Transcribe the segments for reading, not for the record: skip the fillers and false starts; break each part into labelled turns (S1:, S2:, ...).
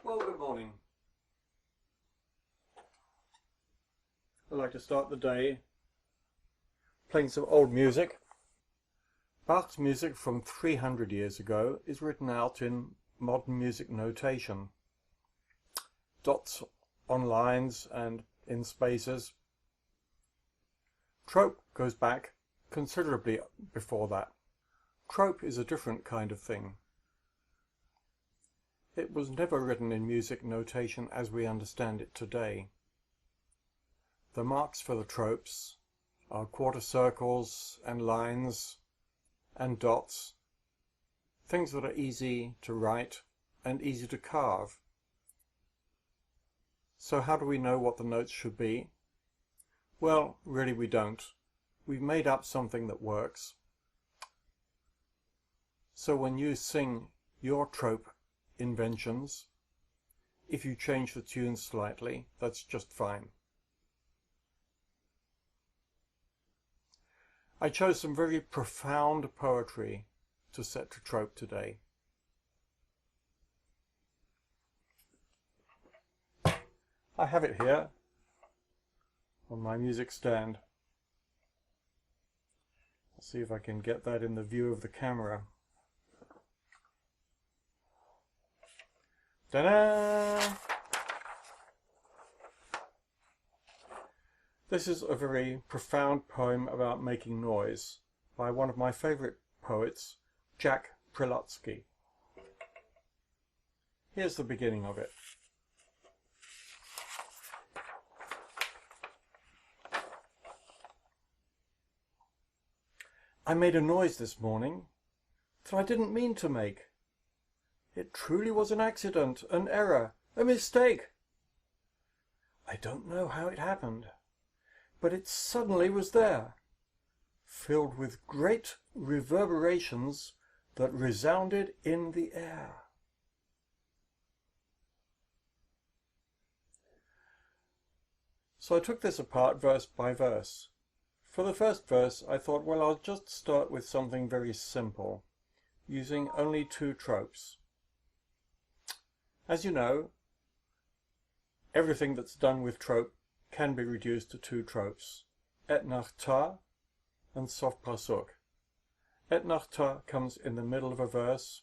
S1: Well, good morning. I'd like to start the day playing some old music. Bach's music from 300 years ago is written out in modern music notation. Dots on lines and in spaces. Trop goes back considerably before that. Trop is a different kind of thing. It was never written in music notation as we understand it today. The marks for the tropes are quarter circles and lines and dots, things that are easy to write and easy to carve. So how do we know what the notes should be? Well, really we don't. We've made up something that works. So when you sing your trope inventions, if you change the tune slightly, that's just fine. I chose some very profound poetry to set to trope today. I have it here on my music stand. Let's see if I can get that in the view of the camera. Ta-da! This is a very profound poem about making noise by one of my favourite poets, Troping Prelutsky. Here's the beginning of it. I made a noise this morning that I didn't mean to make. It truly was an accident, an error, a mistake. I don't know how it happened, but it suddenly was there, filled with great reverberations that resounded in the air. So I took this apart verse by verse. For the first verse, I thought, well, I'll just start with something very simple, using only two tropes. As you know, everything that's done with trope can be reduced to two tropes, et nach ta and sof pasuk. Et nach ta comes in the middle of a verse,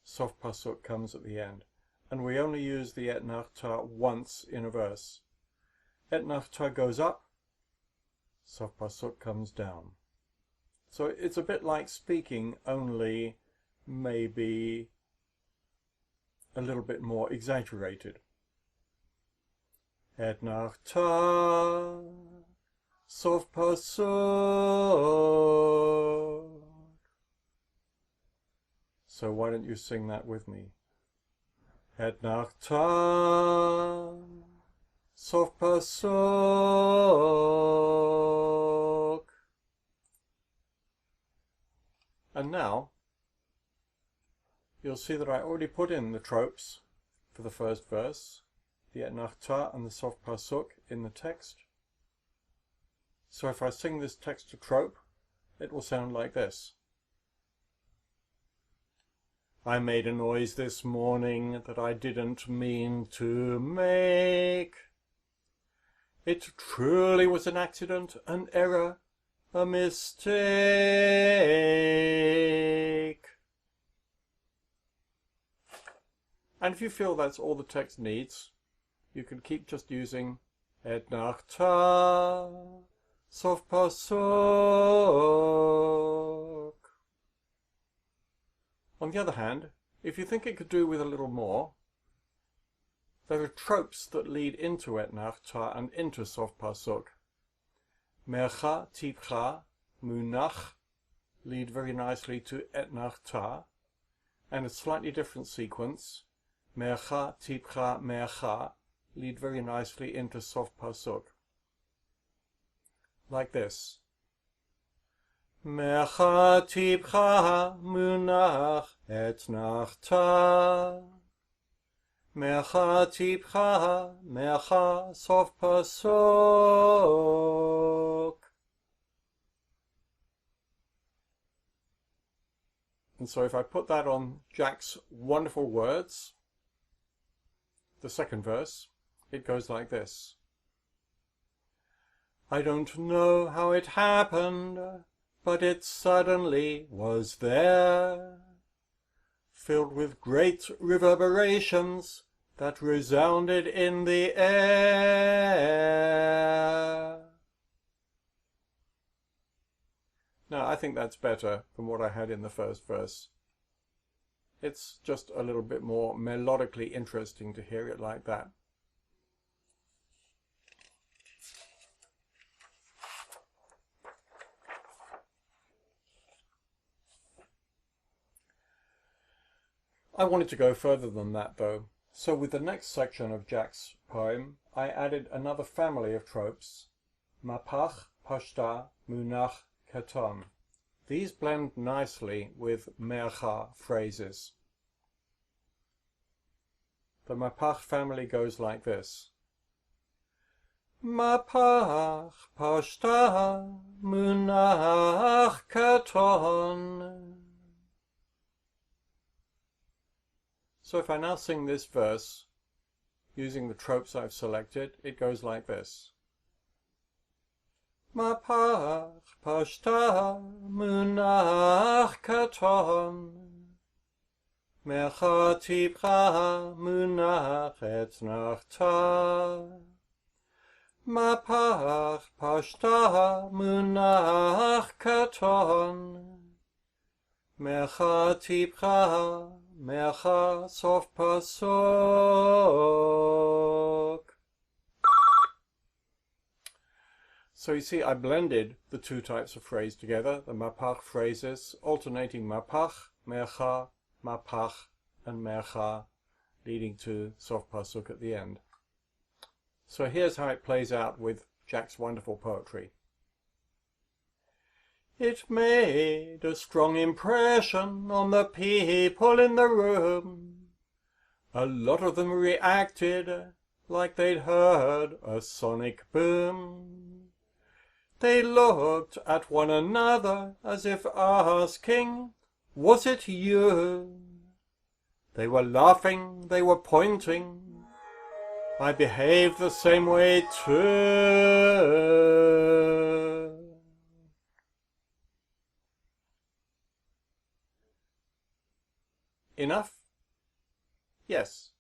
S1: sof pasuk comes at the end, and we only use the et nach ta once in a verse. Et nach ta goes up, sof pasuk comes down. So it's a bit like speaking, only maybe a little bit more exaggerated. Et nach ta, sof pasuk. So why don't you sing that with me? Et nach ta, sof pasuk. And now you'll see that I already put in the tropes for the first verse, the et nach ta and the sof pasuk in the text. So if I sing this text to trope, it will sound like this. I made a noise this morning that I didn't mean to make. It truly was an accident, an error, a mistake. And if you feel that's all the text needs, you can keep just using et nach ta, sof pasuk. On the other hand, if you think it could do with a little more, there are tropes that lead into et nach ta and into sof pasuk. Mercha, tipcha, munach lead very nicely to et nach ta, and a slightly different sequence, mercha, tipcha, mercha, lead very nicely into sof pasuk. Like this. Mercha, tipcha, munach, et nach ta. Mercha, tipcha, mercha, sof pasuk. And so if I put that on Jack's wonderful words, the second verse, it goes like this. I don't know how it happened, but it suddenly was there, filled with great reverberations that resounded in the air. Now, I think that's better than what I had in the first verse. It's just a little bit more melodically interesting to hear it like that. I wanted to go further than that though, so with the next section of Jack's poem I added another family of tropes, mapach, pashta, munach, keton. These blend nicely with mercha phrases. The mapach family goes like this. Mapach, pashta, munach, keton. So if I now sing this verse, using the tropes I've selected, it goes like this. Mapach, pashta, munach, keton. Mercha tipcha, munach, etnachta. Mapach, pashta, munach, keton. Mercha tipcha, mercha sof pasuk. So you see, I blended the two types of phrase together, the mapach phrases, alternating mapach, mercha, mapach, and mercha, leading to sof pasuk at the end. So here's how it plays out with Jack's wonderful poetry. It made a strong impression on the people in the room. A lot of them reacted like they'd heard a sonic boom. They looked at one another as if asking, "Was it you?" They were laughing, they were pointing. I behaved the same way too. Enough? Yes.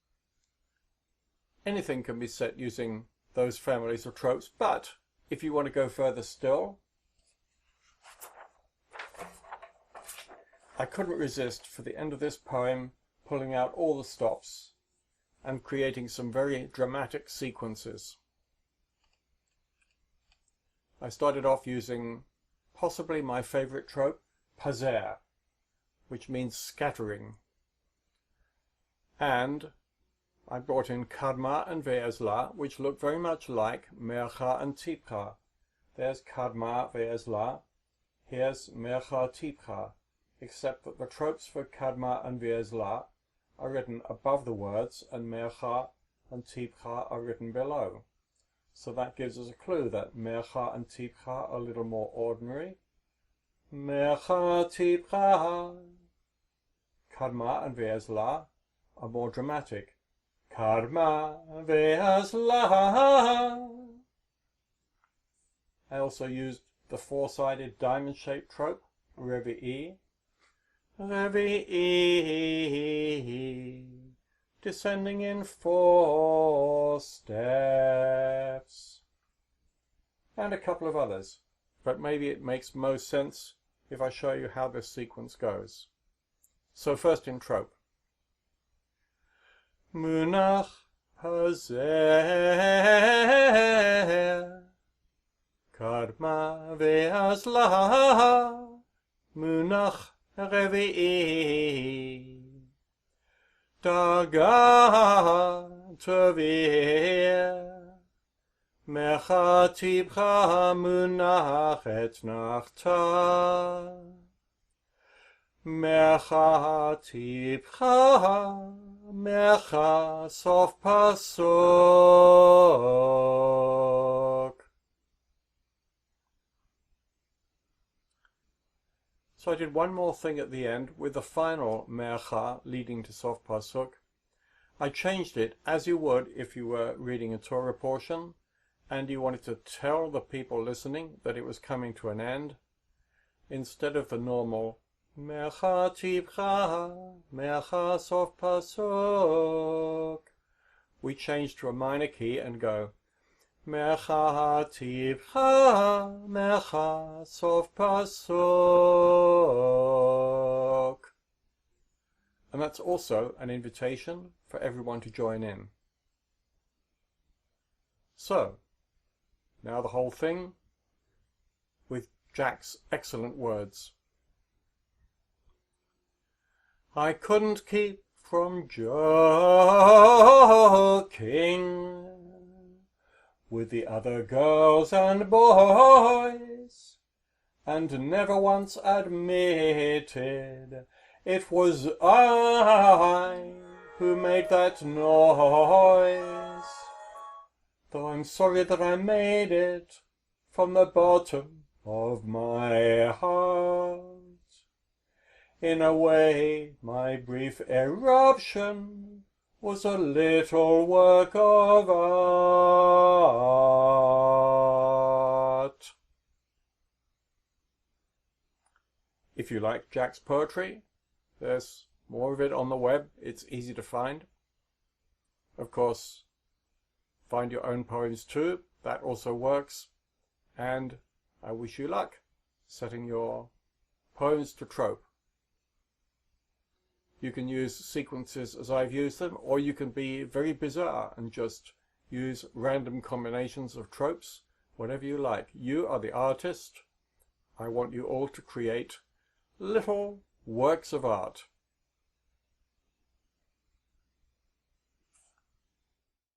S1: Anything can be set using those families of tropes, but if you want to go further still, I couldn't resist for the end of this poem pulling out all the stops and creating some very dramatic sequences. I started off using possibly my favorite trope, pazer, which means scattering. And I brought in kadma and ve'ezla, which look very much like mercha and tipcha. There's kadma, ve'ezla, here's mercha, tipcha, except that the tropes for kadma and ve'ezla are written above the words and mercha and tipcha are written below. So that gives us a clue that mercha and tipcha are a little more ordinary. Mercha, tipcha. Kadma and ve'ezla are more dramatic. Kadma ve'ezla. I also used the four-sided diamond-shaped trope, revi'i. Revi'i, descending in 4 steps. And a couple of others, but maybe it makes most sense if I show you how this sequence goes. So first in trope. Munach hazer, kadma ve'ezla, munach revi'i, daga tavir, mercha tipcha munach etnachta, mercha tipcha, mercha sof pasuk. So I did one more thing at the end with the final mercha leading to sof pasuk. I changed it as you would if you were reading a Torah portion and you wanted to tell the people listening that it was coming to an end. Instead of the normal Mecha Tivcha, Mecha Sof Pasuk, we change to a minor key and go Mecha Tivcha, Mecha Sof Pasuk. And that's also an invitation for everyone to join in. So, now the whole thing with Jack's excellent words. I couldn't keep from joking with the other girls and boys, and never once admitted it was I who made that noise, though I'm sorry that I made it from the bottom of my heart. In a way, my brief eruption was a little work of art. If you like Jack's poetry, there's more of it on the web. It's easy to find. Of course, find your own poems too. That also works. And I wish you luck setting your poems to Trop. You can use sequences as I've used them, or you can be very bizarre and just use random combinations of tropes, whatever you like. You are the artist. I want you all to create little works of art.